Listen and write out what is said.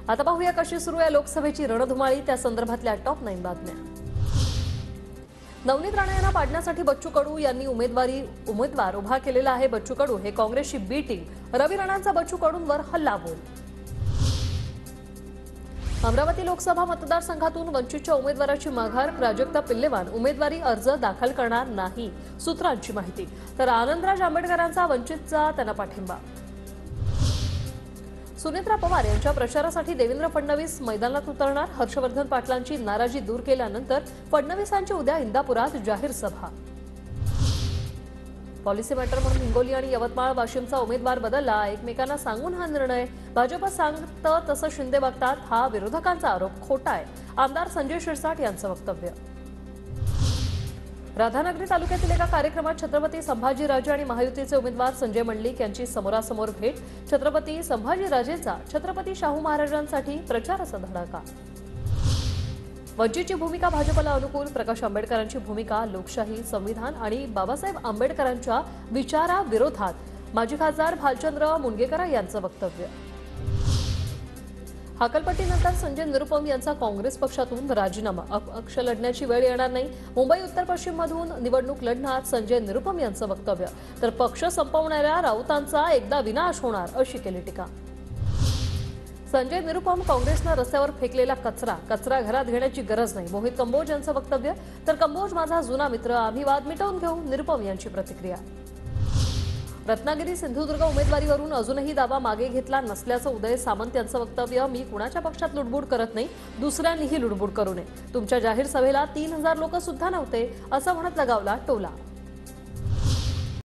आता पाहूया कशी सुरू आहे लोकसभेची रणधुमाळी, त्या संदर्भातल्या टॉप 9 बातम्या। नवनीत राणा यांना पाडण्यासाठी बच्चू कडू यांनी उमेदवार उभा केलेला आहे। बच्चू कडू हे काँग्रेसची बी टीम। रवी राणांचा बच्चू कडूंवर हल्लाबोल। अमरावती लोकसभा मतदारसंघातून वंचितच्या उमेदवाराची माघार, प्राजक्ता पिल्लेवान उमेदवारी अर्ज दाखल करणार नाही, सूत्रांची माहिती। तर आनंदराज आंबेडकरांचा वंचितचा त्यांना पाठिंबा। सुनेत्रा पवार यांच्या प्रचारासाठी देवेंद्र फडणवीस मैदानात उतरणार। हर्षवर्धन पाटलांची नाराजी दूर केल्यानंतर फडणवीसांची उद्या इंदापुरात जाहीर सभा। पॉलिसी मॅटर म्हणून हिंगोली आणि यवतमाळ वाशिमचा उमेदवार बदलला, एकमेकांना सांगून हा निर्णय। भाजप सांगतं तसं शिंदे बघतात, हा विरोधकांचा आरोप खोटा आहे, आमदार संजय शिरसाट यांचं वक्तव्य। राधानगरी तालुक्यातील एका कार्यक्रमात छत्रपती संभाजीराजे आणि महायुतीचे उमेदवार संजय मंडलिक यांची समोरासमोर भेट। छत्रपती संभाजीराजेंचा छत्रपती शाहू महाराजांसाठी प्रचाराचा धडाका। वंचितची भूमिका भाजपला अनुकूल, प्रकाश आंबेडकरांची भूमिका लोकशाही, संविधान आणि बाबासाहेब आंबेडकरांच्या विचाराविरोधात। माजी खासदार भालचंद्र मुनगेकर यांचं वक्तव्य। हकालपट्टीनंतर संजय निरुपम यांचा काँग्रेस पक्षातून राजीनामा, अपक्ष लढण्याची वेळ येणार नाही। मुंबई उत्तर पश्चिम मधून निवडणूक लढणार संजय निरुपम यांचं वक्तव्य। तर पक्ष संपवणाऱ्या राऊतांचा एकदा विनाश होणार, अशी केली टीका। संजय निरुपम काँग्रेसनं रस्त्यावर फेकलेला कचरा घरात घेण्याची गरज नाही, मोहित कंबोज यांचं वक्तव्य। तर कंबोज माझा जुना मित्र, आम्ही वाद मिटवून घेऊ, निरुपम यांची प्रतिक्रिया। रत्नागिरी सिंधुदुर्ग उमेदवारीवरून अजूनही दावा मागे घेतला नसल्याचं उदय सामंत यांचं वक्तव्य। मी कुणाच्या पक्षात लुडबुड करत नाही, दुसऱ्यांनीही लुडबुड करू नये। तुमच्या जाहीर सभेला 3000 लोक सुद्धा नव्हते, असं म्हणत लगावला टोला।